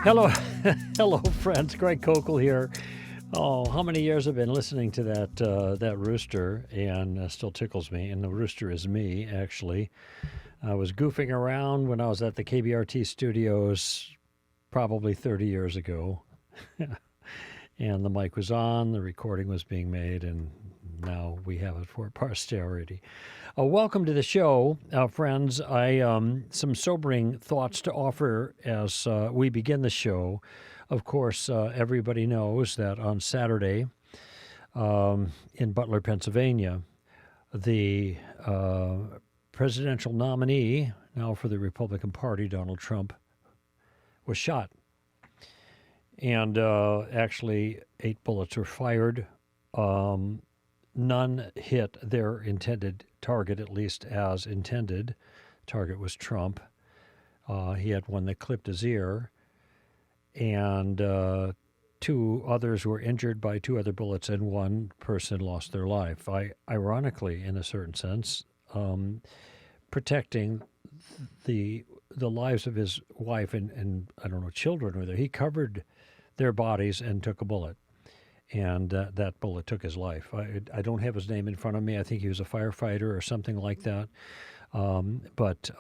Hello, hello, friends. Greg Kokel here. Oh, how many years I've been listening to that rooster, and still tickles me. And the rooster is me, actually. I was goofing around when I was at the KBRT studios, probably 30 years ago, and the mic was on, the recording was being made, and now we have it for posterity. Welcome to the show, friends. I some sobering thoughts to offer as we begin the show. Of course, everybody knows that on Saturday in Butler, Pennsylvania, the presidential nominee, now for the Republican Party, Donald Trump, was shot. And actually, 8 bullets were fired. None hit their intended target, at least as intended. Target was Trump. He had one that clipped his ear. And 2 others were injured by 2 other bullets, and 1 person lost their life. Ironically, in a certain sense, protecting the lives of his wife and I don't know, children with her. He covered their bodies and took a bullet. And that bullet took his life. I don't have his name in front of me. I think he was a firefighter or something like that. But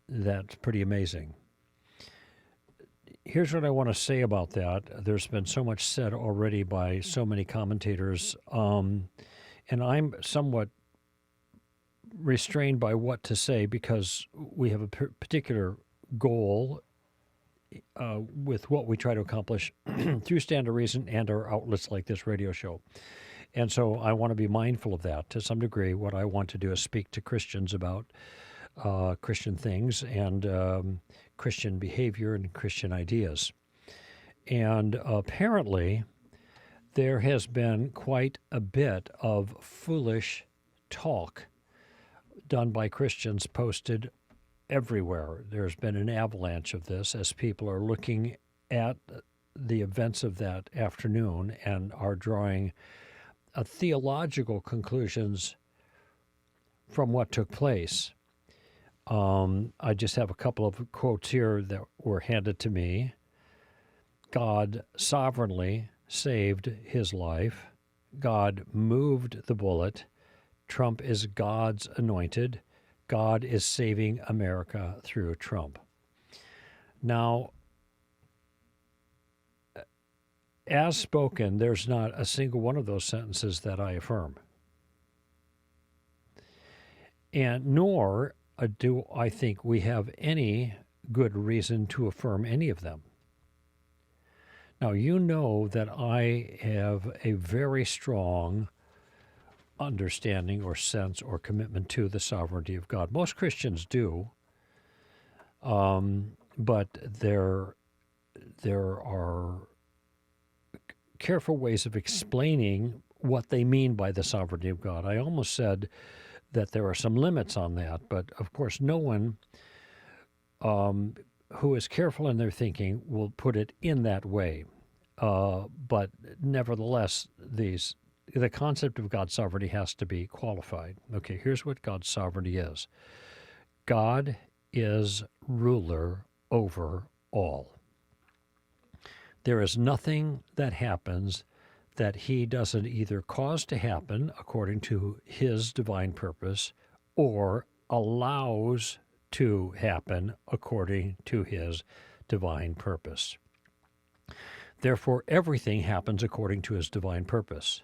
that's pretty amazing. Here's what I want to say about that. There's been so much said already by so many commentators, and I'm somewhat restrained by what to say because we have a particular goal with what we try to accomplish through Stand to Reason and our outlets like this radio show. And so I want to be mindful of that to some degree. What I want to do is speak to Christians about Christian things and Christian behavior and Christian ideas. And apparently there has been quite a bit of foolish talk done by Christians posted everywhere. There's been an avalanche of this as people are looking at the events of that afternoon and are drawing theological conclusions from what took place. I just have a couple of quotes here that were handed to me. God sovereignly saved his life. God moved the bullet. Trump is God's anointed. God is saving America through Trump. Now, as spoken, there's not a single one of those sentences that I affirm. And nor do I think we have any good reason to affirm any of them. Now, you know that I have a very strong understanding or sense or commitment to the sovereignty of God. Most Christians do, but there are careful ways of explaining what they mean by the sovereignty of God. I almost said that there are some limits on that, but of course no one who is careful in their thinking will put it in that way. But nevertheless, the concept of God's sovereignty has to be qualified. Okay, here's what God's sovereignty is. God is ruler over all. There is nothing that happens that he doesn't either cause to happen according to his divine purpose or allows to happen according to his divine purpose. Therefore, everything happens according to his divine purpose.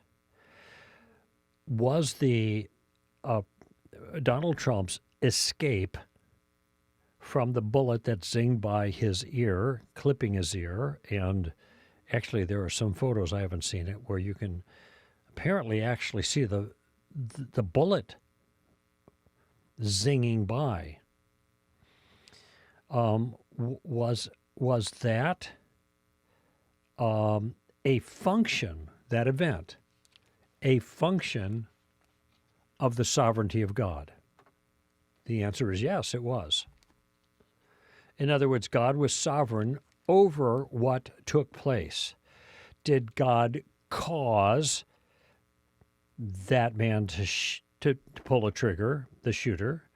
Was the Donald Trump's escape from the bullet that zinged by his ear, clipping his ear, and actually there are some photos, I haven't seen it, where you can apparently actually see the bullet zinging by. Was that a function, that event, a function of the sovereignty of God? The answer is yes, it was. In other words, God was sovereign over what took place. Did God cause that man to pull a trigger, the shooter?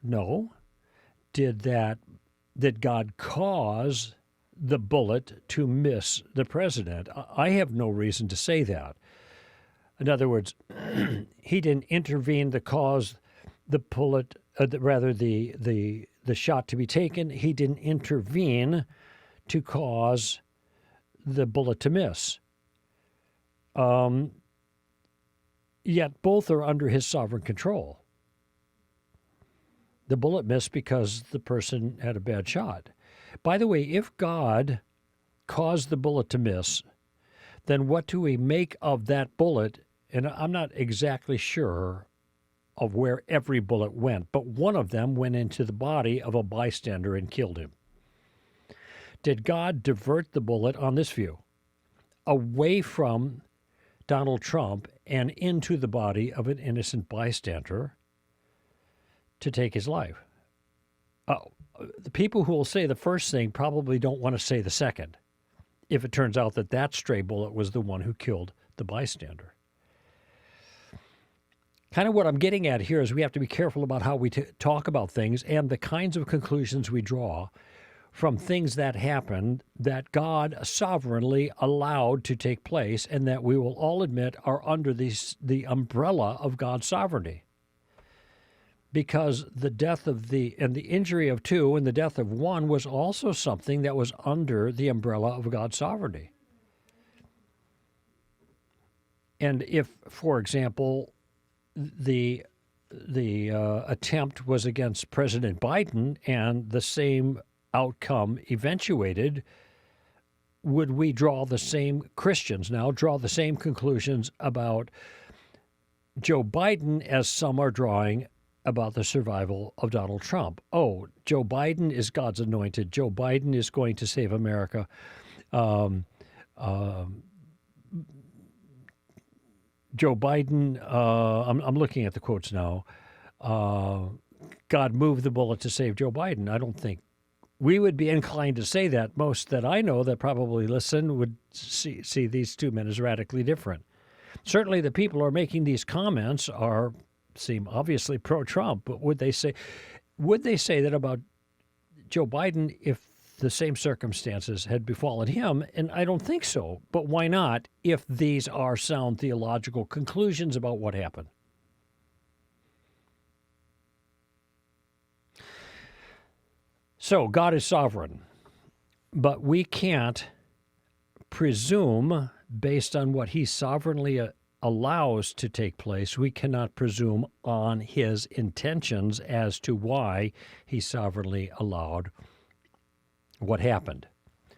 No. Did that did God cause the bullet to miss the president? I have no reason to say that. In other words, he didn't intervene to cause the bullet, the shot to be taken. He didn't intervene to cause the bullet to miss. Yet both are under his sovereign control. The bullet missed because the person had a bad shot. By the way, if God caused the bullet to miss, then what do we make of that bullet? And I'm not exactly sure of where every bullet went, but one of them went into the body of a bystander and killed him. Did God divert the bullet on this view away from Donald Trump and into the body of an innocent bystander to take his life? The people who will say the first thing probably don't want to say the second, if it turns out that that stray bullet was the one who killed the bystander. Kind of what I'm getting at here is we have to be careful about how we talk about things and the kinds of conclusions we draw from things that happened that God sovereignly allowed to take place and that we will all admit are under the umbrella of God's sovereignty. Because the death of the injury of two and the death of one was also something that was under the umbrella of God's sovereignty. And if, for example, the attempt was against President Biden and the same outcome eventuated, would we Christians now draw the same conclusions about Joe Biden as some are drawing about the survival of Donald Trump? Oh, Joe Biden is God's anointed. Joe Biden is going to save America. Joe Biden, I'm looking at the quotes now. God moved the bullet to save Joe Biden. I don't think we would be inclined to say that. Most that I know that probably listen would see these two men as radically different. Certainly the people who are making these comments seem obviously pro-Trump, but would they say that about Joe Biden if the same circumstances had befallen him? And I don't think so. But why not if these are sound theological conclusions about what happened? So God is sovereign, but we can't presume based on what he sovereignly allows to take place. We cannot presume on his intentions as to why he sovereignly allowed what happened.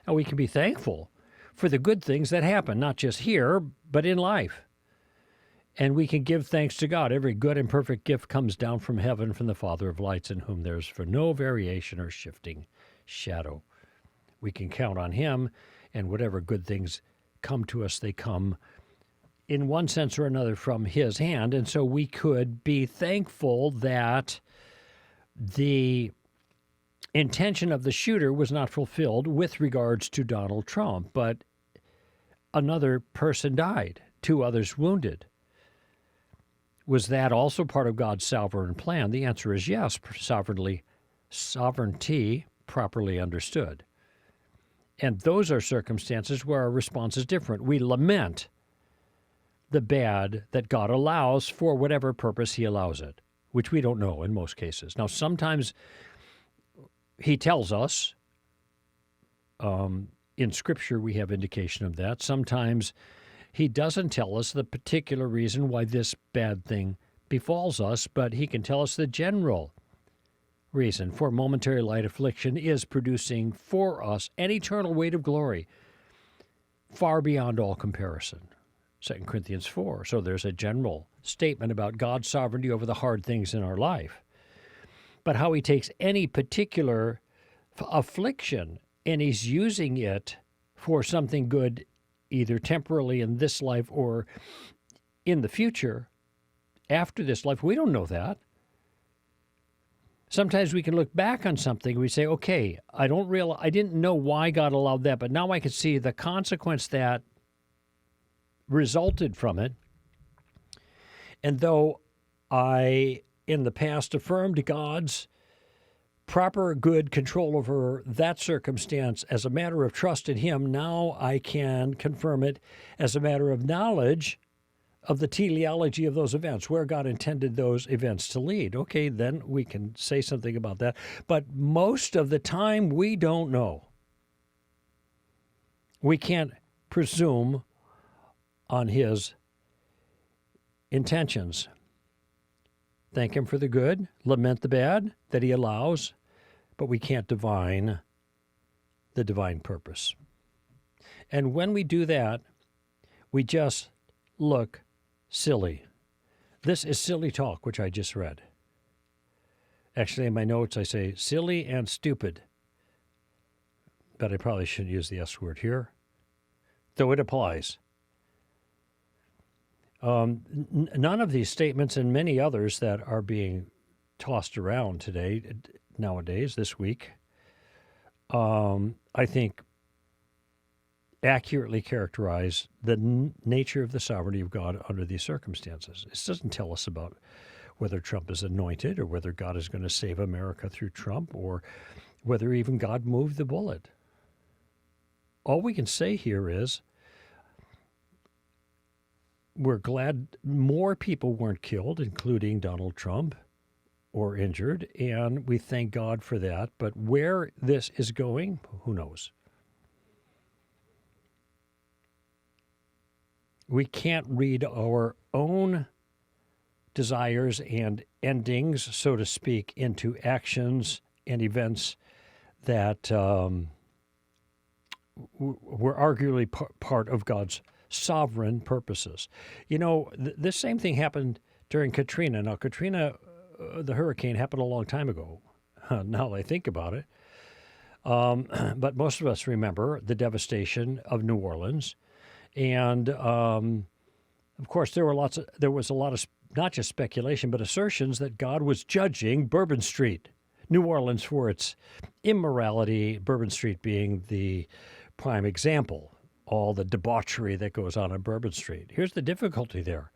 And we can be thankful for the good things that happen, not just here, but in life. And we can give thanks to God. Every good and perfect gift comes down from heaven from the Father of lights, in whom there's for no variation or shifting shadow. We can count on him, and whatever good things come to us, they come in one sense or another from his hand. And so we could be thankful that the intention of the shooter was not fulfilled with regards to Donald Trump, but another person died, 2 others wounded. Was that also part of God's sovereign plan? The answer is yes, sovereignty properly understood. And those are circumstances where our response is different. We lament the bad that God allows for whatever purpose he allows it, which we don't know in most cases. Now, sometimes he tells us, in Scripture we have indication of that. Sometimes he doesn't tell us the particular reason why this bad thing befalls us, but he can tell us the general reason. For momentary light affliction is producing for us an eternal weight of glory far beyond all comparison. 2 Corinthians 4. So there's a general statement about God's sovereignty over the hard things in our life. But how he takes any particular affliction and he's using it for something good, either temporarily in this life or in the future, after this life, we don't know that. Sometimes we can look back on something and we say, okay, I didn't know why God allowed that, but now I can see the consequence that resulted from it. And though I, in the past, affirmed God's proper good control over that circumstance as a matter of trust in him, now I can confirm it as a matter of knowledge of the teleology of those events, where God intended those events to lead. Okay, then we can say something about that. But most of the time, we don't know. We can't presume on his intentions. Thank him for the good, lament the bad that he allows, but we can't divine the divine purpose. And when we do that, we just look silly. This is silly talk, which I just read. Actually, in my notes, I say silly and stupid. But I probably shouldn't use the S word here, though it applies. None of these statements and many others that are being tossed around nowadays, this week, I think accurately characterize the nature of the sovereignty of God under these circumstances. This doesn't tell us about whether Trump is anointed or whether God is going to save America through Trump or whether even God moved the bullet. All we can say here is we're glad more people weren't killed, including Donald Trump, or injured, and we thank God for that. But where this is going, who knows? We can't read our own desires and endings, so to speak, into actions and events that were arguably part of God's sovereign purposes. You know, this same thing happened during Katrina. Now, Katrina, the hurricane, happened a long time ago. Now that I think about it. But most of us remember the devastation of New Orleans. And, of course, there was a lot of not just speculation, but assertions that God was judging Bourbon Street, New Orleans, for its immorality, Bourbon Street being the prime example, all the debauchery that goes on Bourbon Street. Here's the difficulty there.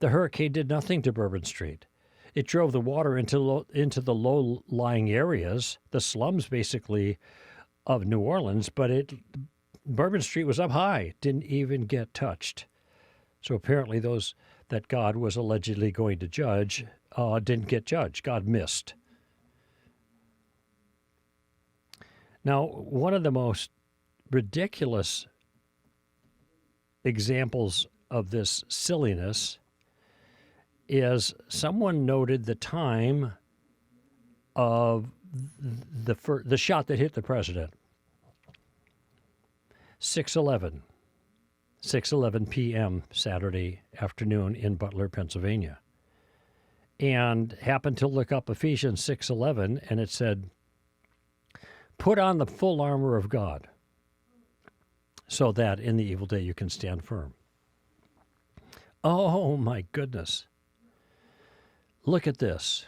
The hurricane did nothing to Bourbon Street. It drove the water into the low-lying areas, the slums, basically, of New Orleans, but Bourbon Street was up high, didn't even get touched. So apparently those that God was allegedly going to judge didn't get judged. God missed. Now, one of the most ridiculous examples of this silliness is someone noted the time of the shot that hit the president. 6:11 p.m. Saturday afternoon in Butler, Pennsylvania. And happened to look up Ephesians 6:11, and it said, "Put on the full armor of God, so that in the evil day you can stand firm." Oh, my goodness. Look at this.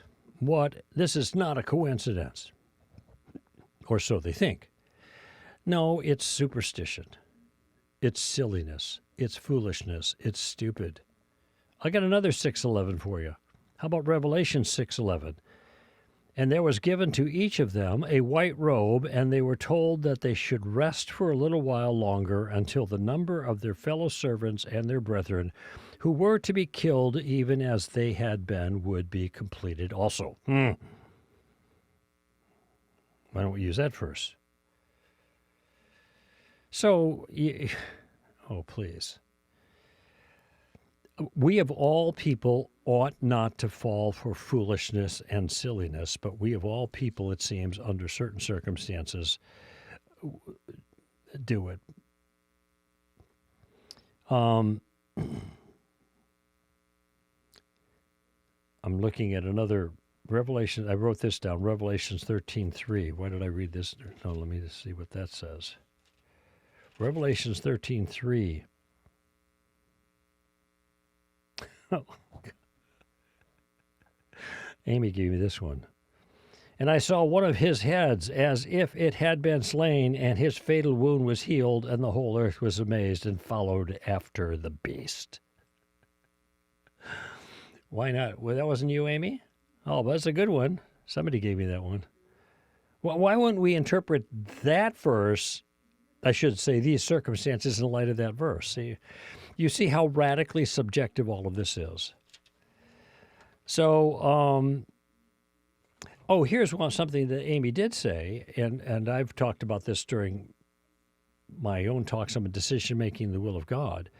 This is not a coincidence. Or so they think. No, it's superstition. It's silliness. It's foolishness. It's stupid. I got another 6:11 for you. How about Revelation 6:11? "And there was given to each of them a white robe, and they were told that they should rest for a little while longer until the number of their fellow servants and their brethren who were to be killed even as they had been would be completed also." Why don't we use that first? So, oh, please. We of all people ought not to fall for foolishness and silliness, but we of all people, it seems, under certain circumstances, do it. I'm looking at another Revelation. I wrote this down, Revelations 13:3. Why did I read this? No, let me just see what that says. Revelations 13:3. Oh. Amy gave me this one. "And I saw one of his heads as if it had been slain, and his fatal wound was healed, and the whole earth was amazed and followed after the beast." Why not? Well, that wasn't you, Amy? Oh, but that's a good one. Somebody gave me that one. Well, why wouldn't we interpret that verse, I should say, these circumstances in light of that verse? See, you see how radically subjective all of this is. So, here's something that Amy did say, and I've talked about this during my own talks on decision-making, the will of God.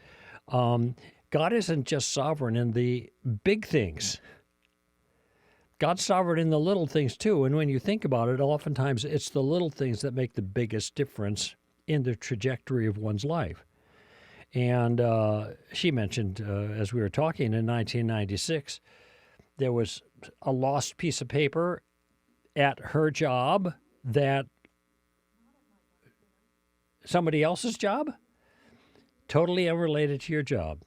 God isn't just sovereign in the big things. God's sovereign in the little things, too. And when you think about it, oftentimes it's the little things that make the biggest difference in the trajectory of one's life. And she mentioned, as we were talking, in 1996, there was a lost piece of paper at her job that somebody else's job, totally unrelated to your job,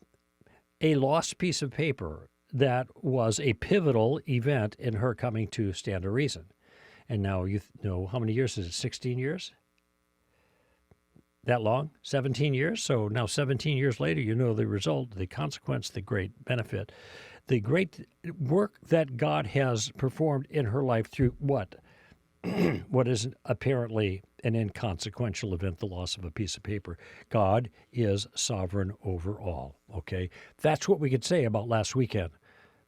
a lost piece of paper that was a pivotal event in her coming to stand to reason. And now you know, how many years is it? 16 years? That long? 17 years? So now 17 years later, you know the result, the consequence, the great benefit, the great work that God has performed in her life through what? What is apparently an inconsequential event, the loss of a piece of paper. God is sovereign over all, okay? That's what we could say about last weekend,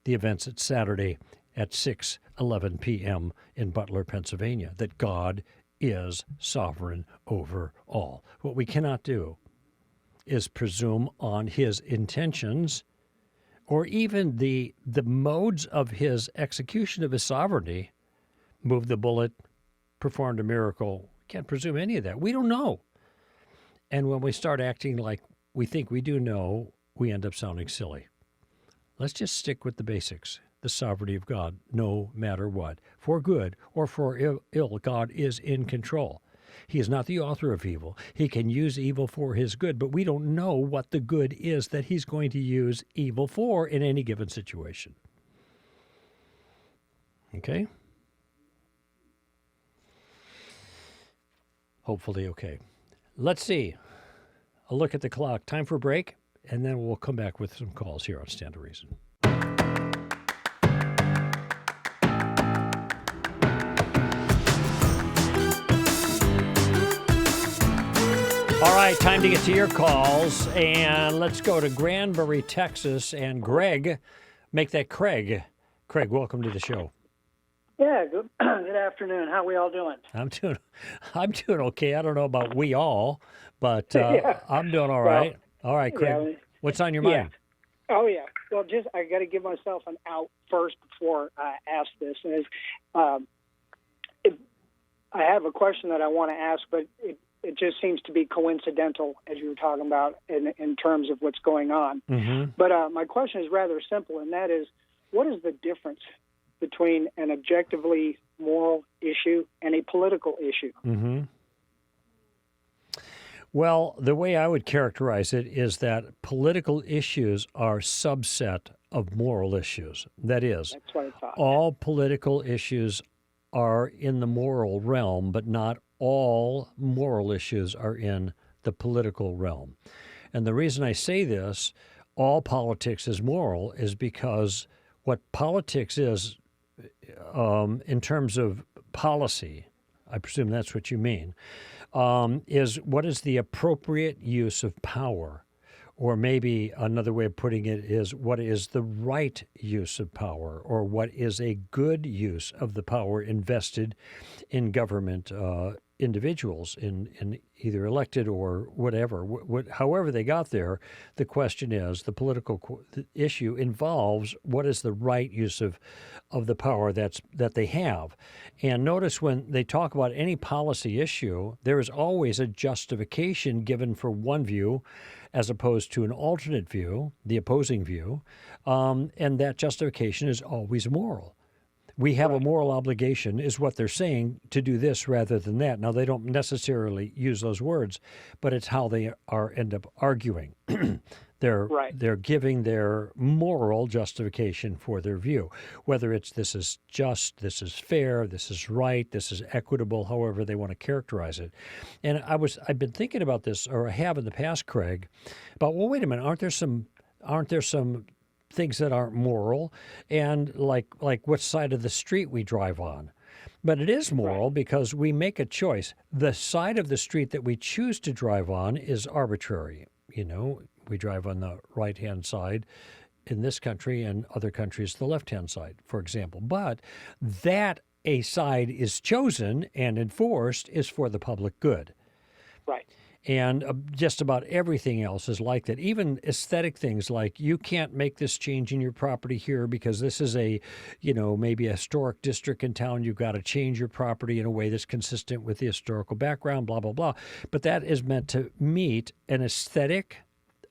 the events at Saturday at 6:11 p.m. in Butler, Pennsylvania, that God is sovereign over all. What we cannot do is presume on his intentions or even the modes of his execution of his sovereignty, moved the bullet, performed a miracle. Can't presume any of that. We don't know. And when we start acting like we think we do know, we end up sounding silly. Let's just stick with the basics, the sovereignty of God, no matter what. For good or for ill, God is in control. He is not the author of evil. He can use evil for his good, but we don't know what the good is that he's going to use evil for in any given situation. Okay? Hopefully okay. Let's see. A look at the clock. Time for a break, and then we'll come back with some calls here on Stand to Reason. All right, time to get to your calls, and let's go to Granbury, Texas, and Greg. Make that Craig. Craig, welcome to the show. Yeah, good afternoon. How are we all doing? I'm doing okay. I don't know about we all, but I'm doing all right. All right, Craig. What's on your mind? Oh, yeah. Well, I got to give myself an out first before I ask this. And I have a question that I want to ask, but it just seems to be coincidental, as you were talking about, in terms of what's going on. Mm-hmm. But my question is rather simple, and that is, what is the difference between an objectively moral issue and a political issue? Mm-hmm. Well, the way I would characterize it is that political issues are subset of moral issues. That is, that's what I thought. All political issues are in the moral realm, but not all moral issues are in the political realm. And the reason I say this, all politics is moral, is because what politics is, in terms of policy, I presume that's what you mean, is what is the appropriate use of power? Or maybe another way of putting it is what is the right use of power, or what is a good use of the power invested in government individuals, in either elected or whatever. However they got there, the question is, the political issue involves what is the right use of the power that they have. And notice when they talk about any policy issue, there is always a justification given for one view as opposed to an alternate view, the opposing view, and that justification is always moral. We have a moral obligation, is what they're saying, to do this rather than that. Now, they don't necessarily use those words, but it's how they end up arguing. They're giving their moral justification for their view, whether it's this is just, this is fair, this is right, this is equitable, however they want to characterize it. And I've been thinking about this, or I have in the past, Craig, about, well, wait a minute, aren't there some things that aren't moral, and like what side of the street we drive on, But it is moral because we make a choice. The side of the street that we choose to drive on is arbitrary. We drive on the right-hand side in this country, and other countries the left-hand side, for example. But that a side is chosen and enforced is for the public good. Right. And just about everything else is like that. Even aesthetic things like you can't make this change in your property here because this is maybe a historic district in town. You've got to change your property in a way that's consistent with the historical background, blah, blah, blah. But that is meant to meet an aesthetic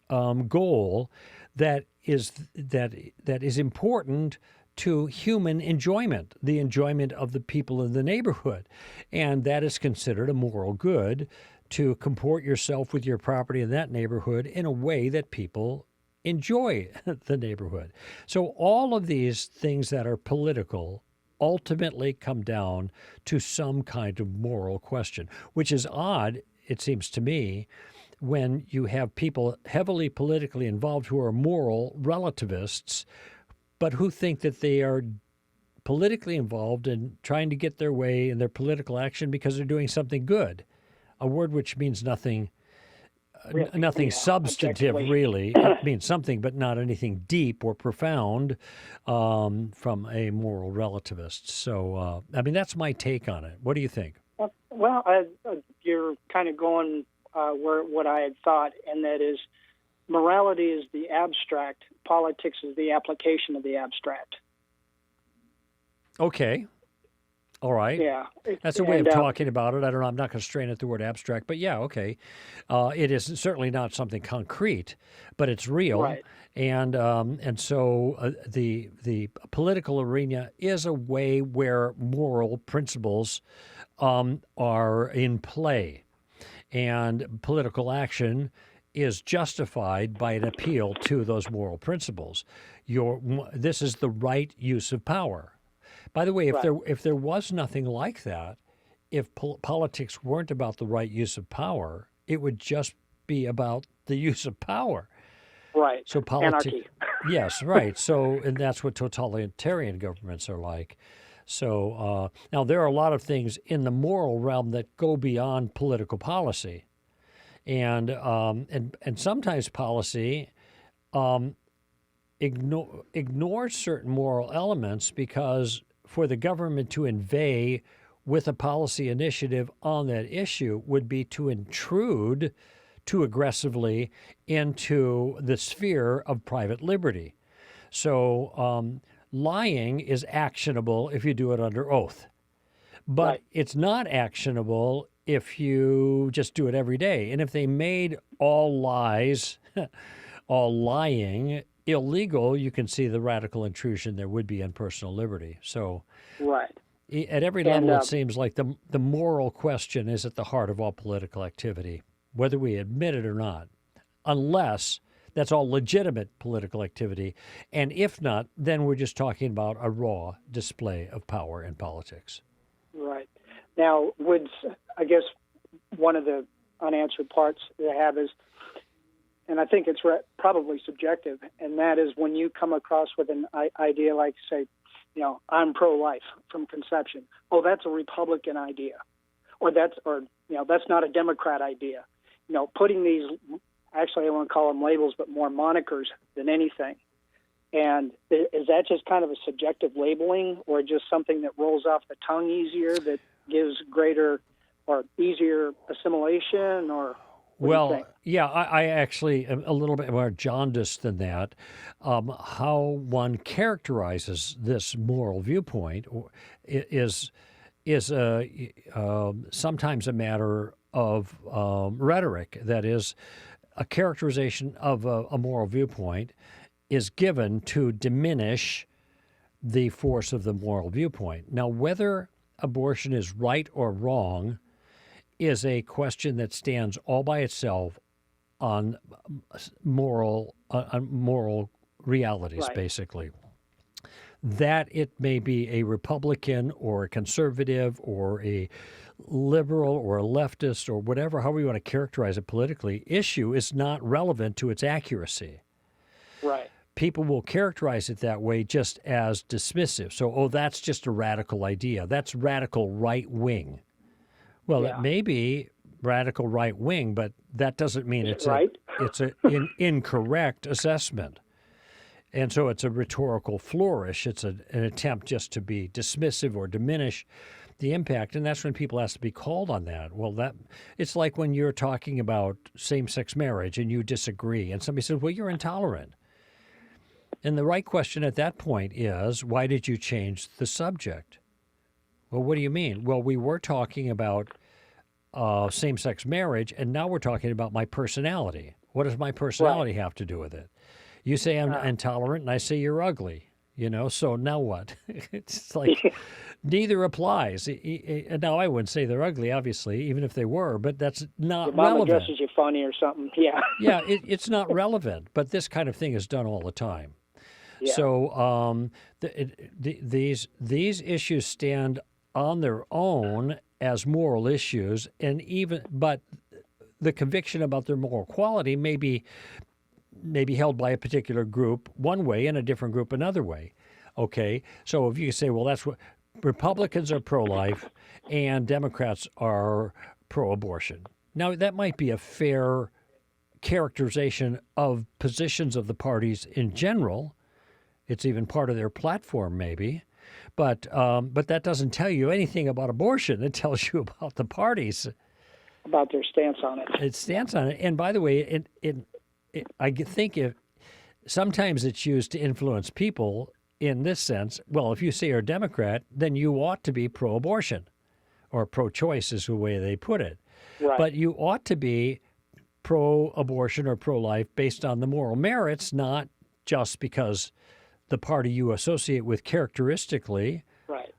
goal that is important to human enjoyment, the enjoyment of the people in the neighborhood. And that is considered a moral good, to comport yourself with your property in that neighborhood in a way that people enjoy the neighborhood. So all of these things that are political ultimately come down to some kind of moral question, which is odd, it seems to me, when you have people heavily politically involved who are moral relativists, but who think that they are politically involved in trying to get their way in their political action because they're doing something good. A word which means nothing, nothing substantive, really. It means something, but not anything deep or profound from a moral relativist. So, that's my take on it. What do you think? Well, you're kind of going where what I had thought, and that is morality is the abstract, politics is the application of the abstract. Okay. All right. Yeah. That's a way of talking about it. I don't know. I'm not going to strain at the word abstract, but yeah, okay. It is certainly not something concrete, but it's real. Right. And so the political arena is a way where moral principles are in play, and political action is justified by an appeal to those moral principles. This is the right use of power. By the way, if there was nothing like that, if politics weren't about the right use of power, it would just be about the use of power. Right. So anarchy. Yes, right. So, and that's what totalitarian governments are like. So now there are a lot of things in the moral realm that go beyond political policy, and sometimes policy ignores certain moral elements because for the government to inveigh with a policy initiative on that issue would be to intrude too aggressively into the sphere of private liberty. So lying is actionable if you do it under oath, but it's not actionable if you just do it every day. And if they made all lies, all lying illegal, you can see the radical intrusion there would be on personal liberty. So at every level, it seems like the moral question is at the heart of all political activity, whether we admit it or not, unless that's all legitimate political activity. And if not, then we're just talking about a raw display of power in politics. Right. Now, I guess one of the unanswered parts that I have is, and I think it's probably subjective, and that is when you come across with an idea like, say, I'm pro-life from conception. Oh, that's a Republican idea, or that's not a Democrat idea. Putting these, actually I want to call them labels, but more monikers than anything. And is that just kind of a subjective labeling, or just something that rolls off the tongue easier, that gives greater or easier assimilation, or? Well, yeah, I actually am a little bit more jaundiced than that. How one characterizes this moral viewpoint is sometimes a matter of rhetoric. That is, a characterization of a moral viewpoint is given to diminish the force of the moral viewpoint. Now, whether abortion is right or wrong is a question that stands all by itself on moral realities, basically. That it may be a Republican or a conservative or a liberal or a leftist or whatever, however you want to characterize it politically, issue is not relevant to its accuracy. Right. people will characterize it that way just as dismissive. So, oh, that's just a radical idea. That's radical right wing. Well, it Yeah. may be radical right wing, but that doesn't mean Is it right? it's an incorrect assessment. And so it's a rhetorical flourish. It's an attempt just to be dismissive or diminish the impact. And that's when people ask to be called on that. Well, it's like when you're talking about same-sex marriage and you disagree, and somebody says, well, you're intolerant. And the right question at that point is, why did you change the subject? Well, what do you mean? Well, we were talking about same-sex marriage, and now we're talking about my personality. What does my personality have to do with it? You say I'm intolerant, and I say you're ugly. So now what? It's like neither applies. Now, I wouldn't say they're ugly, obviously, even if they were, but that's not Your mama relevant. dresses you funny or something. Yeah. Yeah, it's not relevant, but this kind of thing is done all the time. Yeah. So these issues stand on their own as moral issues, but the conviction about their moral quality may be held by a particular group one way and a different group another way. Okay, so if you say, well, that's what Republicans are pro-life and Democrats are pro-abortion. Now, that might be a fair characterization of positions of the parties in general. It's even part of their platform, maybe. But that doesn't tell you anything about abortion. It tells you about the parties. About their stance on it. It stands on it. And by the way, I think sometimes it's used to influence people in this sense. Well, if you say you're a Democrat, then you ought to be pro-abortion, or pro-choice is the way they put it. Right. But you ought to be pro-abortion or pro-life based on the moral merits, not just because the party you associate with characteristically right.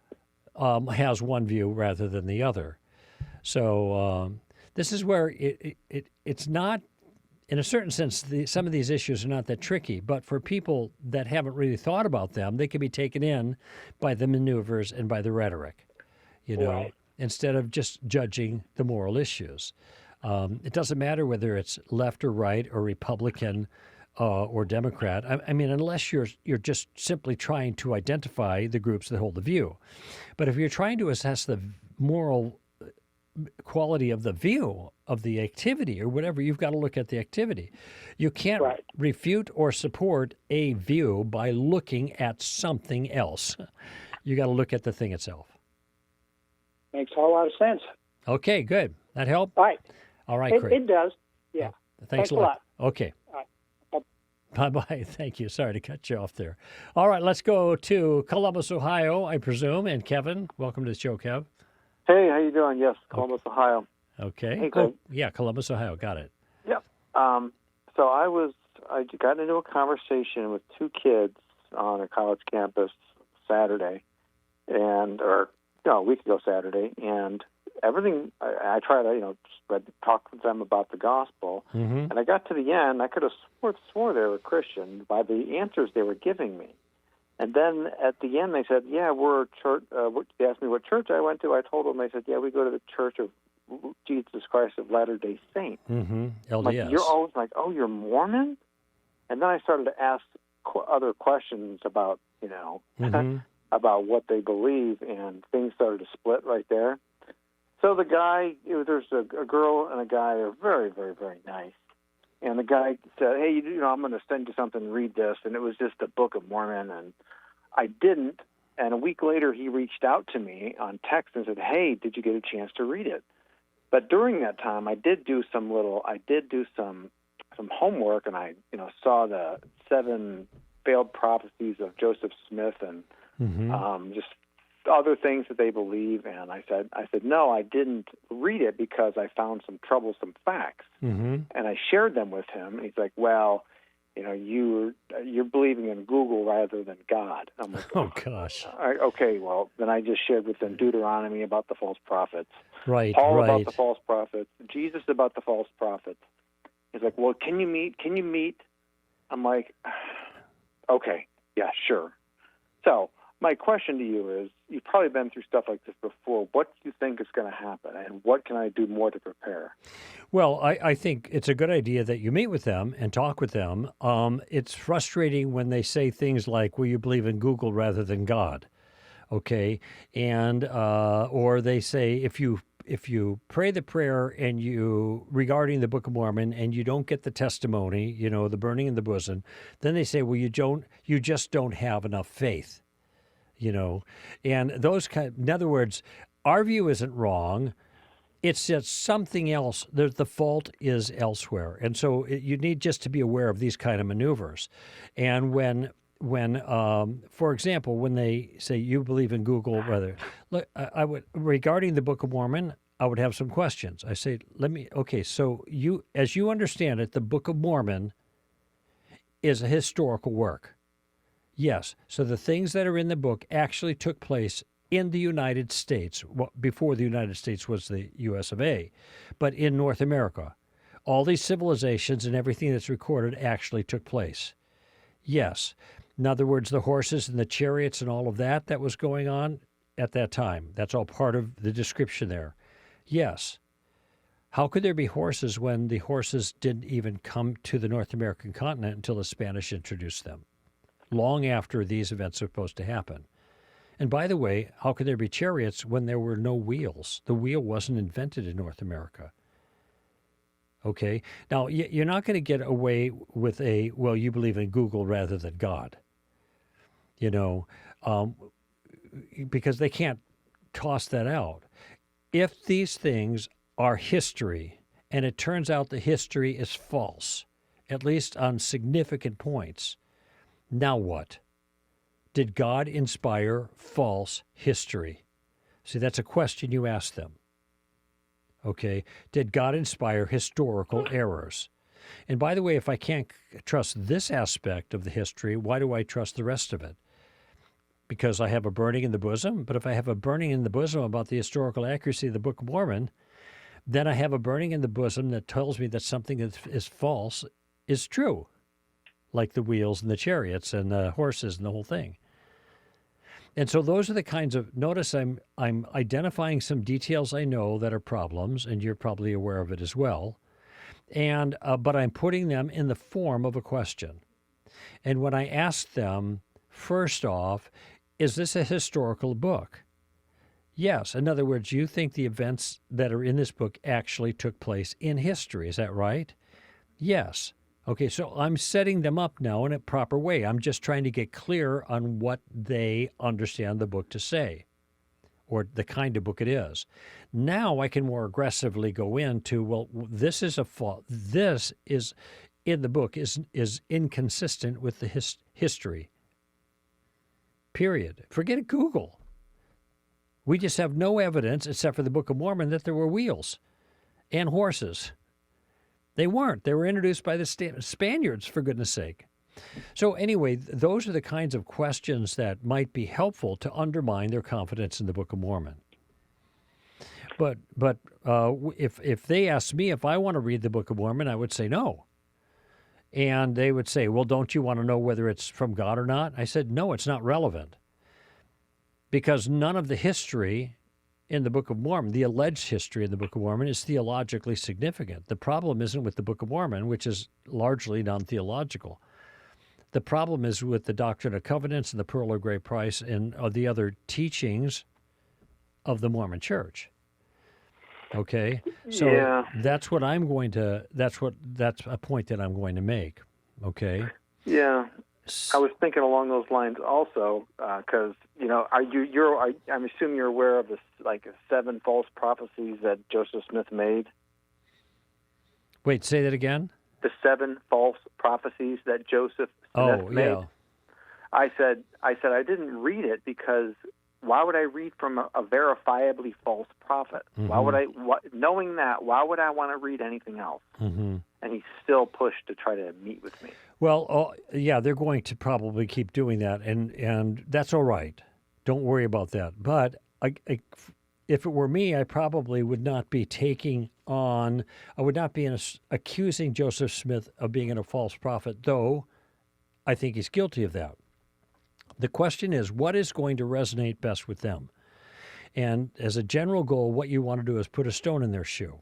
Has one view rather than the other. So this is where it's not, in a certain sense, some of these issues are not that tricky, but for people that haven't really thought about them, they can be taken in by the maneuvers and by the rhetoric, Right. instead of just judging the moral issues. It doesn't matter whether it's left or right or Republican or Democrat. I mean, unless you're just simply trying to identify the groups that hold the view. But if you're trying to assess the moral quality of the view, of the activity or whatever, you've got to look at the activity. You can't refute or support a view by looking at something else. You got to look at the thing itself. Makes a whole lot of sense. Okay, good. That help? All right, Craig. It does. Yeah. Thanks a lot. Okay. All right. Bye-bye. Thank you. Sorry to cut you off there. All right, let's go to Columbus, Ohio, I presume. And Kevin, welcome to the show, Kev. Hey, how you doing? Yes, Columbus, Ohio. Okay. Hey, Craig. Yeah, Columbus, Ohio. Got it. Yep. So I got into a conversation with two kids on a college campus Saturday, a week ago Saturday, and everything. I tried to, talk with them about the gospel, and I got to the end. I could have swore they were Christian by the answers they were giving me. And then at the end, they said, "Yeah, we're a church." They asked me what church I went to. I told them. They said, "Yeah, we go to the Church of Jesus Christ of Latter-day Saints." LDS. Like, you're always like, "Oh, you're Mormon?" And then I started to ask other questions about, about what they believe, and things started to split right there. So the guy, there's a girl and a guy. They're very, very, very nice. And the guy said, "Hey, I'm going to send you something. Read this." And it was just the Book of Mormon, and I didn't. And a week later, he reached out to me on text and said, "Hey, did you get a chance to read it?" But during that time, I did do some homework, and I saw the 7 failed prophecies of Joseph Smith, and just other things that they believe. And I said, no, I didn't read it because I found some troublesome facts, and I shared them with him. And he's like, "Well, you're believing in Google rather than God." I'm like, "Oh gosh." Okay, well, then I just shared with them Deuteronomy about the false prophets, right, Paul about the false prophets, Jesus about the false prophets. He's like, "Well, can you meet?" I'm like, "Okay, yeah, sure." So my question to you is, you've probably been through stuff like this before. What do you think is going to happen, and what can I do more to prepare? Well, I think it's a good idea that you meet with them and talk with them. It's frustrating when they say things like, "Will you believe in Google rather than God?" Okay, and or they say if you pray the prayer and you regarding the Book of Mormon and you don't get the testimony, the burning in the bosom, then they say, well, you just don't have enough faith, and those in other words, our view isn't wrong. It's just something else. The fault is elsewhere, and so you need just to be aware of these kind of maneuvers. And when for example, when they say you believe in Google, look, I would regarding the Book of Mormon, I would have some questions. I say, so as you understand it, the Book of Mormon is a historical work. Yes. So the things that are in the book actually took place in the United States, before the United States was the U.S. of A., but in North America. All these civilizations and everything that's recorded actually took place. Yes. In other words, the horses and the chariots and all of that was going on at that time. That's all part of the description there. Yes. How could there be horses when the horses didn't even come to the North American continent until the Spanish introduced them, long after these events are supposed to happen? And by the way, how could there be chariots when there were no wheels? The wheel wasn't invented in North America. Okay? Now, you're not going to get away with you believe in Google rather than God. Because they can't toss that out. If these things are history, and it turns out the history is false, at least on significant points, now what? Did God inspire false history? See, that's a question you ask them. Okay? Did God inspire historical errors? And by the way, if I can't trust this aspect of the history, why do I trust the rest of it? Because I have a burning in the bosom? But if I have a burning in the bosom about the historical accuracy of the Book of Mormon, then I have a burning in the bosom that tells me that something that is false is true, like the wheels and the chariots and the horses and the whole thing. And so those are the kinds of, notice I'm identifying some details I know that are problems, and you're probably aware of it as well. And but I'm putting them in the form of a question. And when I ask them, first off, is this a historical book? Yes. In other words, you think the events that are in this book actually took place in history. Is that right? Yes. Okay, so I'm setting them up now in a proper way. I'm just trying to get clear on what they understand the book to say, or the kind of book it is. Now I can more aggressively go into, well, this is a fault. This is in the book is inconsistent with the history. Period. Forget Google. We just have no evidence, except for the Book of Mormon, that there were wheels and horses. They weren't. They were introduced by the Spaniards, for goodness sake. So anyway, those are the kinds of questions that might be helpful to undermine their confidence in the Book of Mormon. But if they ask me if I want to read the Book of Mormon, I would say no. And they would say, well, don't you want to know whether it's from God or not? I said, no, it's not relevant. Because none of the history in the Book of Mormon, the alleged history in the Book of Mormon, is theologically significant. The problem isn't with the Book of Mormon, which is largely non-theological. The problem is with the Doctrine of Covenants and the Pearl of Great Price and the other teachings of the Mormon Church. Okay? So yeah. that's a point that I'm going to make. Okay? Yeah. I was thinking along those lines also, because I'm assuming you're aware of this, like 7 false prophecies that Joseph Smith made. Wait, say that again. The 7 false prophecies that Joseph Smith made. Yeah. I said I didn't read it because why would I read from a verifiably false prophet? Mm-hmm. Knowing that, why would I want to read anything else? Mm-hmm. And he still pushed to try to meet with me. Well, yeah, they're going to probably keep doing that, and that's all right. Don't worry about that. But if it were me, I probably would not be accusing Joseph Smith of being a false prophet, though I think he's guilty of that. The question is, what is going to resonate best with them? And as a general goal, what you want to do is put a stone in their shoe.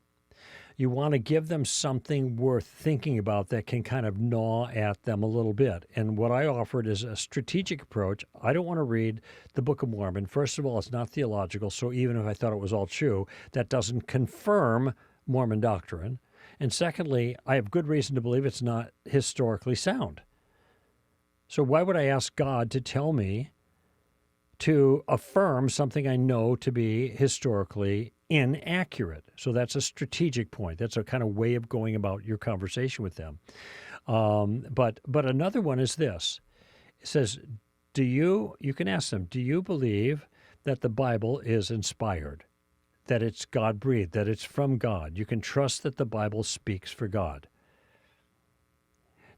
You want to give them something worth thinking about that can kind of gnaw at them a little bit. And what I offered is a strategic approach. I don't want to read the Book of Mormon. First of all, it's not theological, so even if I thought it was all true, that doesn't confirm Mormon doctrine. And secondly, I have good reason to believe it's not historically sound. So why would I ask God to tell me to affirm something I know to be historically inaccurate? So that's a strategic point. That's a kind of way of going about your conversation with them. But another one is this. It says, you can ask them, do you believe that the Bible is inspired, that it's God-breathed, that it's from God? You can trust that the Bible speaks for God.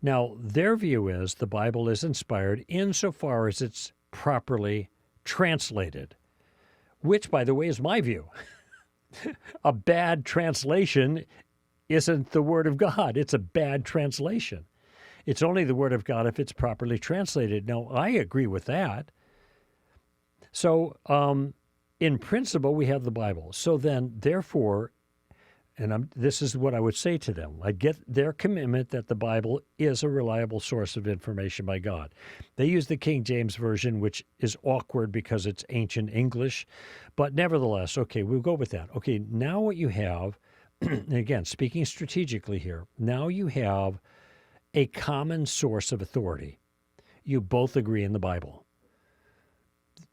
Now, their view is the Bible is inspired insofar as it's properly translated, which, by the way, is my view. A bad translation isn't the Word of God. It's a bad translation. It's only the Word of God if it's properly translated. Now, I agree with that. So, in principle, we have the Bible. So then, therefore, this is what I would say to them. I get their commitment that the Bible is a reliable source of information by God. They use the King James Version, which is awkward because it's ancient English. But nevertheless, okay, we'll go with that. Okay, now what you have, and again, speaking strategically here, now you have a common source of authority. You both agree in the Bible.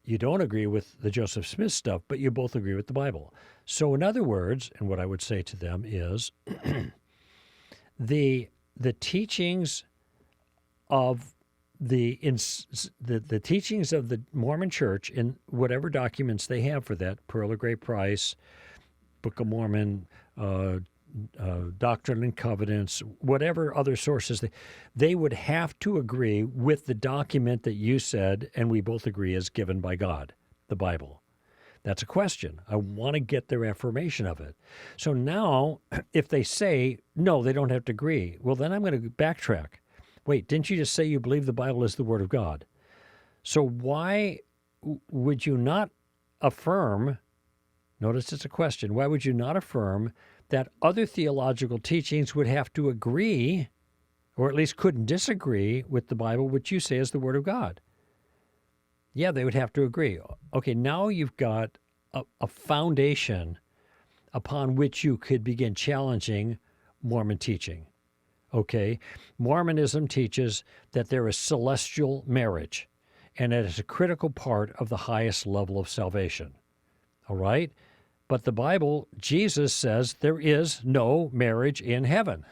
You don't agree with the Joseph Smith stuff, but you both agree with the Bible. So in other words, and what I would say to them is the teachings of the teachings of the Mormon Church in whatever documents they have for that, Pearl of Great Price, Book of Mormon, Doctrine and Covenants, whatever other sources, they would have to agree with the document that you said, and we both agree is given by God, the Bible. That's a question. I want to get their affirmation of it. So now, if they say, no, they don't have to agree, well, then I'm going to backtrack. Wait, didn't you just say you believe the Bible is the Word of God? So why would you not affirm, notice it's a question, why would you not affirm that other theological teachings would have to agree, or at least couldn't disagree with the Bible, which you say is the Word of God? Yeah, they would have to agree. Okay, now you've got a foundation upon which you could begin challenging Mormon teaching. Okay, Mormonism teaches that there is celestial marriage, and it is a critical part of the highest level of salvation. All right? But the Bible, Jesus says there is no marriage in heaven.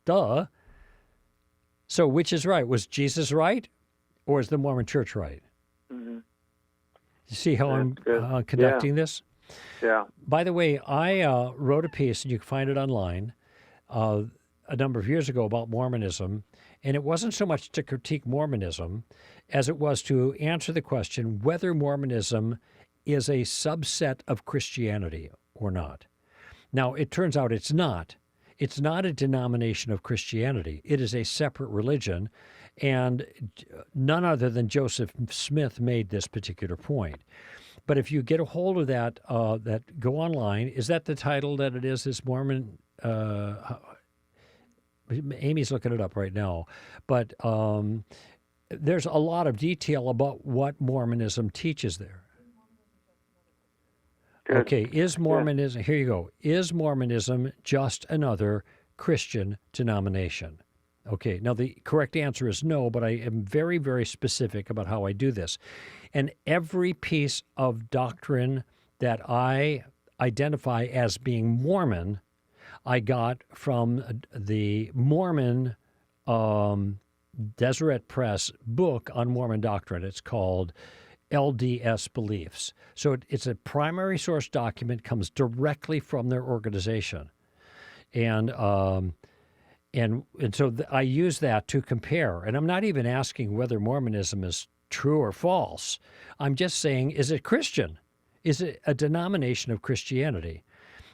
Duh. So which is right? Was Jesus right, or is the Mormon Church right? Mm-hmm. You see how I'm conducting this? Yeah. By the way, I wrote a piece, and you can find it online, a number of years ago about Mormonism, and it wasn't so much to critique Mormonism as it was to answer the question whether Mormonism is a subset of Christianity or not. Now, it turns out it's not. It's not a denomination of Christianity. It is a separate religion, and none other than Joseph Smith made this particular point. But if you get a hold of that, go online. Is that the title that it is? This Mormon? Amy's looking it up right now. But there's a lot of detail about what Mormonism teaches there. Good. Okay, is Mormonism, here you go, is Mormonism just another Christian denomination? Okay, now the correct answer is no, but I am very, very specific about how I do this. And every piece of doctrine that I identify as being Mormon, I got from the Mormon Deseret Press book on Mormon doctrine. It's called LDS Beliefs. So it's a primary source document, comes directly from their organization. And so I use that to compare. And I'm not even asking whether Mormonism is true or false. I'm just saying, is it Christian? Is it a denomination of Christianity?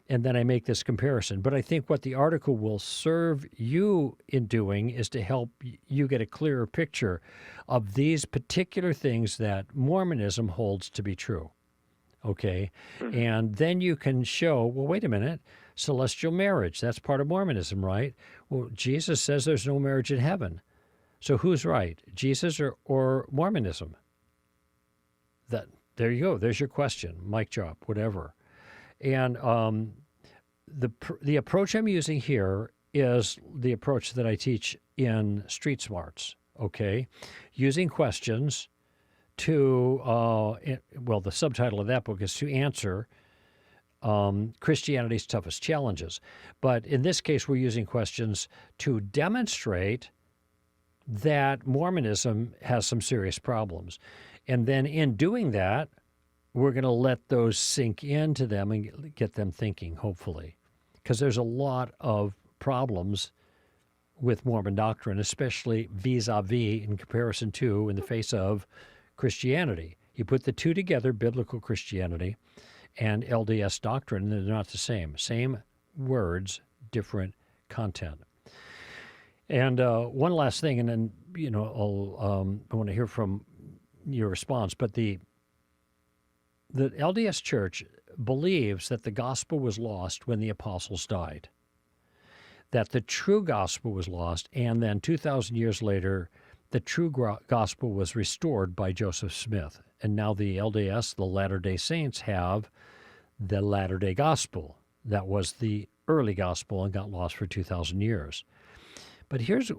And then I make this comparison. But I think what the article will serve you in doing is to help you get a clearer picture of these particular things that Mormonism holds to be true. Okay? And then you can show, well, wait a minute, celestial marriage, that's part of Mormonism, right? Well, Jesus says there's no marriage in heaven. So who's right, Jesus or Mormonism? There you go. There's your question. Mic drop, whatever. And the approach I'm using here is the approach that I teach in Street Smarts, okay? Using questions to, the subtitle of that book is To Answer Christianity's Toughest Challenges. But in this case, we're using questions to demonstrate that Mormonism has some serious problems. And then in doing that, we're going to let those sink into them and get them thinking, hopefully. Because there's a lot of problems with Mormon doctrine, especially vis-a-vis, in comparison to, in the face of Christianity. You put the two together, biblical Christianity and LDS doctrine, and they're not the same. Same words, different content. And one last thing, and then, I want to hear from your response, but the LDS Church believes that the gospel was lost when the apostles died, that the true gospel was lost, and then 2,000 years later, the true gospel was restored by Joseph Smith. And now the LDS, the Latter-day Saints, have the Latter-day Gospel. That was the early gospel and got lost for 2,000 years. But here's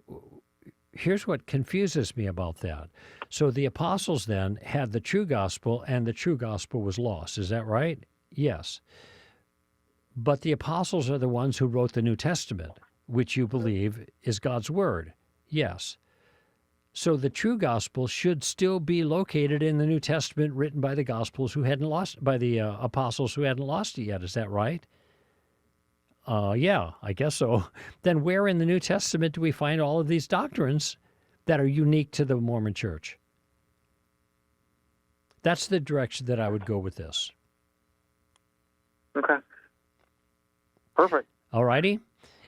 what confuses me about that. So the apostles then had the true gospel, and the true gospel was lost. Is that right? Yes. But the apostles are the ones who wrote the New Testament, which you believe is God's word. Yes. So the true gospel should still be located in the New Testament, written by the apostles who hadn't lost it yet. Is that right? Yeah, I guess so. Then where in the New Testament do we find all of these doctrines that are unique to the Mormon Church? That's the direction that I would go with this. Okay. Perfect. All righty.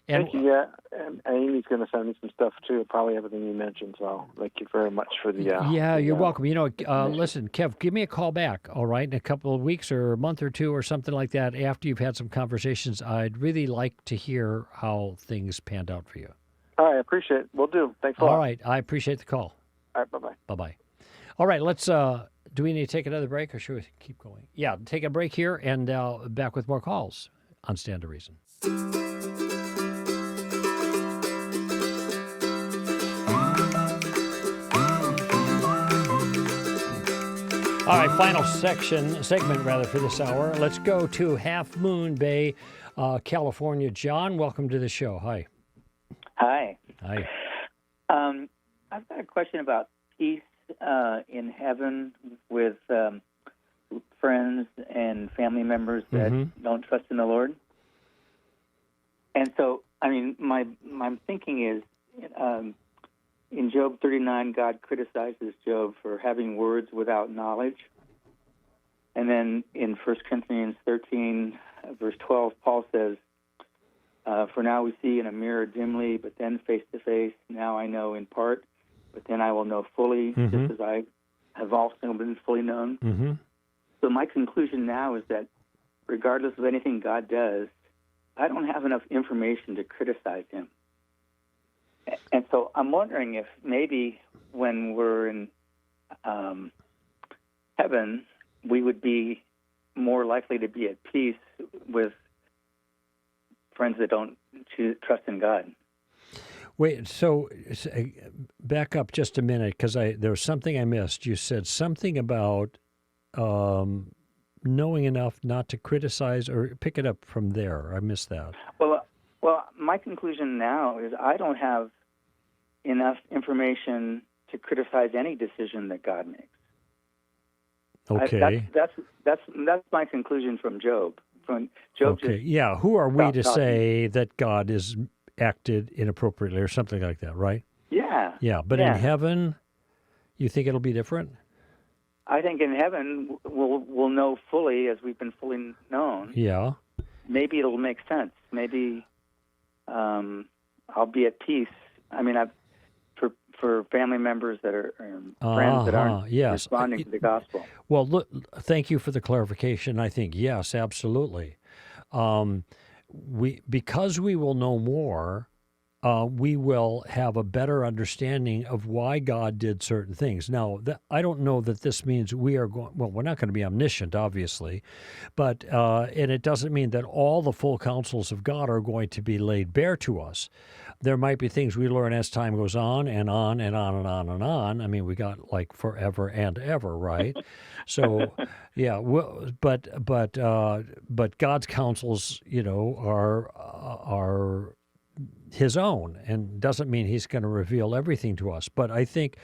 Thank you. Yeah, and Amy's going to send me some stuff too. Probably everything you mentioned. So thank you very much for the. You're welcome. Listen, Kev, give me a call back. All right, in a couple of weeks or a month or two or something like that. After you've had some conversations, I'd really like to hear how things panned out for you. All right, I appreciate it. We'll do. Thanks a lot. All right, I appreciate the call. All right, bye-bye. Bye-bye. All right, let's. Do we need to take another break, or should we keep going? Yeah, take a break here, and back with more calls on Stand to Reason. All right, final segment for this hour. Let's go to Half Moon Bay, California. John, welcome to the show. Hi. Hi. Hi. I've got a question about peace in heaven with friends and family members that don't trust in the Lord. And so, my thinking is, in Job 39, God criticizes Job for having words without knowledge. And then in 1 Corinthians 13, verse 12, Paul says, for now we see in a mirror dimly, but then face to face. Now I know in part, but then I will know fully, just as I have also been fully known. Mm-hmm. So my conclusion now is that regardless of anything God does, I don't have enough information to criticize him. And so I'm wondering if maybe when we're in heaven, we would be more likely to be at peace with friends that don't trust in God. Wait, so back up just a minute, because there was something I missed. You said something about knowing enough not to criticize, or pick it up from there. I missed that. Well, my conclusion now is I don't have enough information to criticize any decision that God makes. Okay. That's my conclusion from Job. From Job. Okay. Yeah. Who are we to say that God is acted inappropriately or something like that, right? Yeah. Yeah. But in heaven, you think it'll be different? I think in heaven we'll know fully as we've been fully known. Yeah. maybe it'll make sense. Maybe I'll be at peace. I mean, for family members that are friends that aren't responding to the gospel. Well, look, thank you for the clarification. I think yes, absolutely. Because we will know more, we will have a better understanding of why God did certain things. Now, I don't know that this means we are going. Well, we're not going to be omniscient, obviously, but and it doesn't mean that all the full counsels of God are going to be laid bare to us. There might be things we learn as time goes on and on and on and on and on. I mean, we got like forever and ever, right? So, yeah. But God's counsels, are His own, and doesn't mean He's going to reveal everything to us. But I think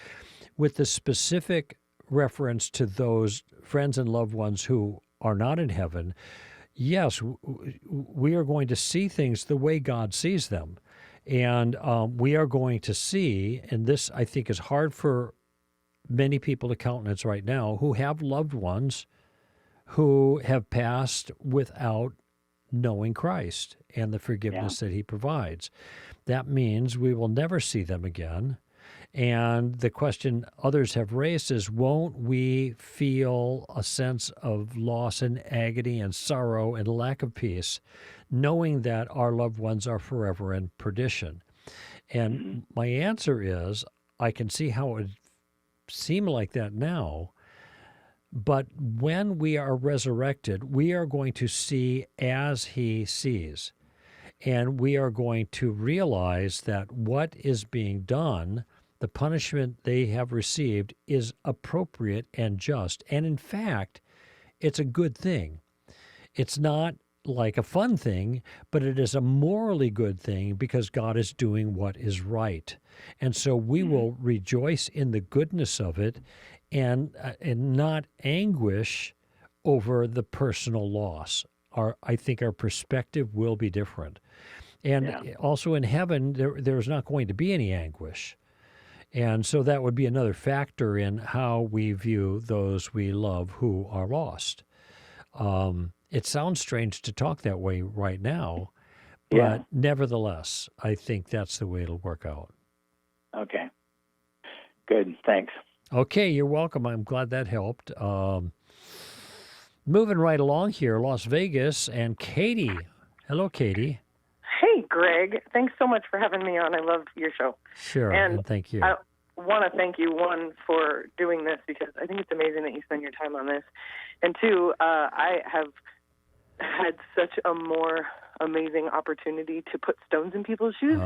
with the specific reference to those friends and loved ones who are not in heaven, yes, we are going to see things the way God sees them. And we are going to see, and this I think is hard for many people to countenance right now, who have loved ones who have passed without knowing Christ and the forgiveness that He provides. That means we will never see them again. And the question others have raised is, won't we feel a sense of loss and agony and sorrow and lack of peace, knowing that our loved ones are forever in perdition? And my answer is, I can see how it would seem like that now, but when we are resurrected, we are going to see as He sees. And we are going to realize that what is being done, the punishment they have received, is appropriate and just. And in fact, it's a good thing. It's not like a fun thing, but it is a morally good thing because God is doing what is right. And so we will rejoice in the goodness of it and not anguish over the personal loss. I think our perspective will be different. And also in heaven, there's not going to be any anguish. And so that would be another factor in how we view those we love who are lost. It sounds strange to talk that way right now, but nevertheless, I think that's the way it'll work out. Okay. Good. Thanks. Okay, you're welcome. I'm glad that helped. Moving right along here, Las Vegas, and Katie. Hello, Katie. Hey, Greg. Thanks so much for having me on. I love your show. Sure, and thank you. I want to thank you, one, for doing this, because I think it's amazing that you spend your time on this. And two, I have had such a more amazing opportunity to put stones in people's shoes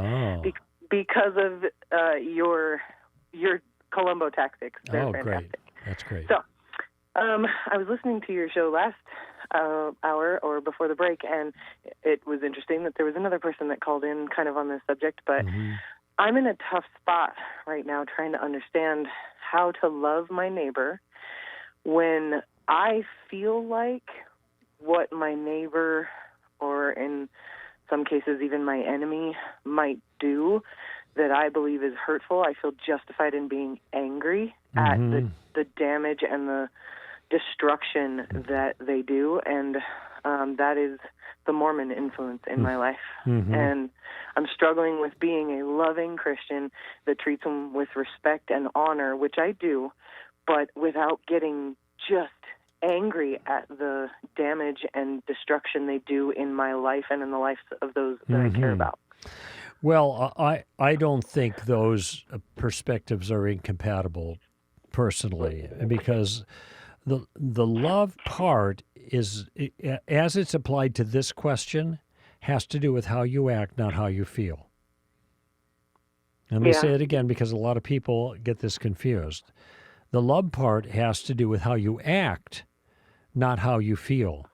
because of your Columbo tactics. They're fantastic. Great. That's great. So I was listening to your show last hour or before the break, and it was interesting that there was another person that called in kind of on this subject, but I'm in a tough spot right now trying to understand how to love my neighbor when I feel like what my neighbor, or in some cases even my enemy, might do that I believe is hurtful. I feel justified in being angry at the damage and the destruction that they do, and that is the Mormon influence in my life. And I'm struggling with being a loving Christian that treats them with respect and honor, which I do, but without getting just angry at the damage and destruction they do in my life and in the lives of those that I care about. Well, I don't think those perspectives are incompatible personally, because the love part is, as it's applied to this question, has to do with how you act, not how you feel. Let me say it again, because a lot of people get this confused. The love part has to do with how you act, not how you feel.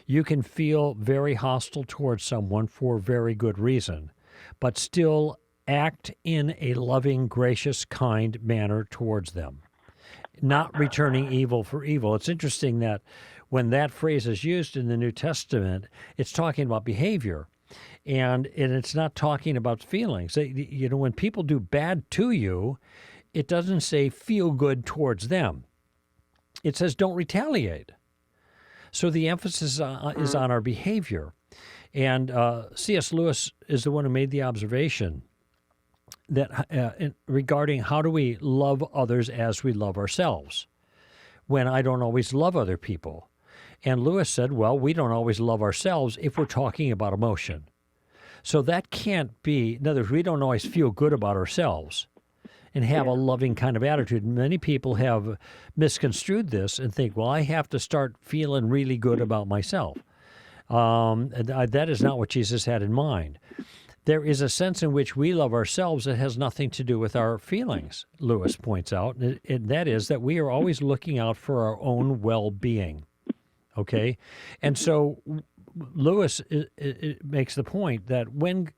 You can feel very hostile towards someone for very good reason, but still act in a loving, gracious, kind manner towards them, not returning evil for evil. It's interesting that when that phrase is used in the New Testament, it's talking about behavior, and it's not talking about feelings. When people do bad to you, it doesn't say feel good towards them. It says don't retaliate. So the emphasis is on our behavior. And C.S. Lewis is the one who made the observation that regarding how do we love others as we love ourselves, when I don't always love other people. And Lewis said, well, we don't always love ourselves if we're talking about emotion. So that can't be, in other words, we don't always feel good about ourselves and have a loving kind of attitude. Many people have misconstrued this and think, well, I have to start feeling really good about myself. That is not what Jesus had in mind. There is a sense in which we love ourselves that has nothing to do with our feelings, Lewis points out, and that is that we are always looking out for our own well-being, okay? And so Lewis it makes the point that when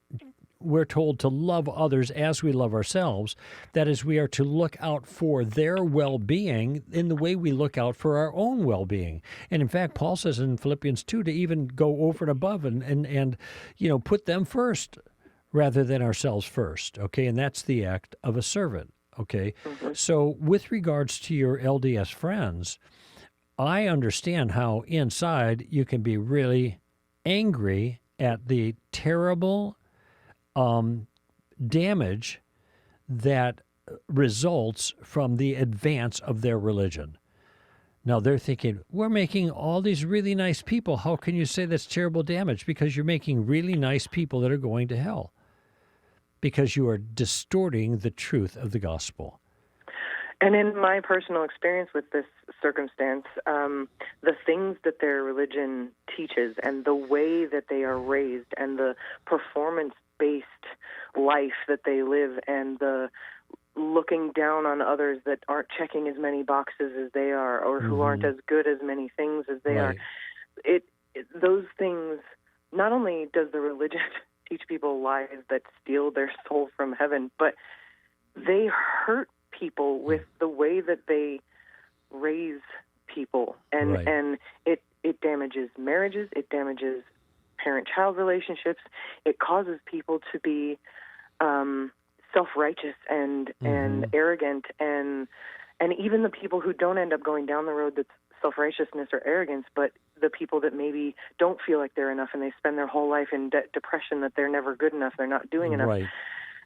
we're told to love others as we love ourselves, that is, we are to look out for their well-being in the way we look out for our own well-being. And in fact, Paul says in Philippians 2 to even go over and above and put them first rather than ourselves first, okay? And that's the act of a servant, okay? Mm-hmm. So with regards to your LDS friends, I understand how inside you can be really angry at the terrible damage that results from the advance of their religion. Now, they're thinking, we're making all these really nice people. How can you say that's terrible damage? Because you're making really nice people that are going to hell. Because you are distorting the truth of the gospel. And in my personal experience with this circumstance, the things that their religion teaches and the way that they are raised and the performance-based life that they live and the looking down on others that aren't checking as many boxes as they are or who aren't as good as many things as they are, those things, not only does the religion teach people lies that steal their soul from heaven, but they hurt people with the way that they raise people, and it damages marriages, it damages parent-child relationships, it causes people to be self-righteous and arrogant, and even the people who don't end up going down the road that's self-righteousness or arrogance, but the people that maybe don't feel like they're enough and they spend their whole life in depression that they're never good enough, they're not doing enough. Right.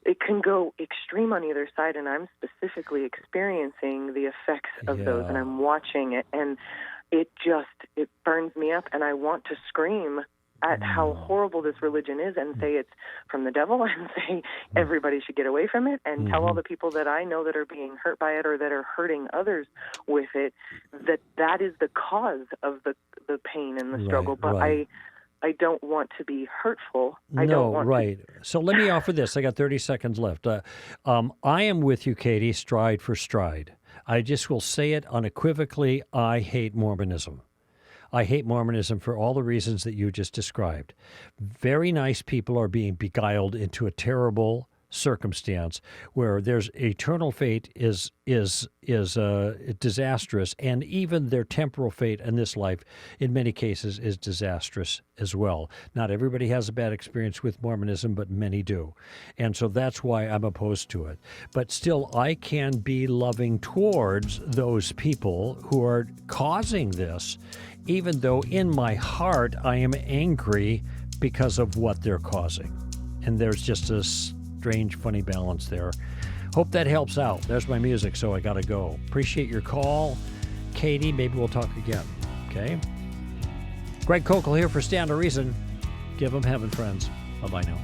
It can go extreme on either side, and I'm specifically experiencing the effects of those, and I'm watching it, and it burns me up, and I want to scream at how horrible this religion is and say it's from the devil and say everybody should get away from it and tell all the people that I know that are being hurt by it or that are hurting others with it that is the cause of the pain and the struggle. But I don't want to be hurtful. So let me offer this. I got 30 seconds left. I am with you, Katie, stride for stride. I just will say it unequivocally. I hate Mormonism. I hate Mormonism for all the reasons that you just described. Very nice people are being beguiled into a terrible circumstance where there's eternal fate is disastrous, and even their temporal fate in this life, in many cases, is disastrous as well. Not everybody has a bad experience with Mormonism, but many do, and so that's why I'm opposed to it. But still, I can be loving towards those people who are causing this, even though in my heart I am angry because of what they're causing, and there's just a strange, funny balance there. Hope that helps out. There's my music, so I got to go. Appreciate your call. Katie, maybe we'll talk again, okay? Greg Kokel here for Stand to Reason. Give them heaven, friends. Bye-bye now.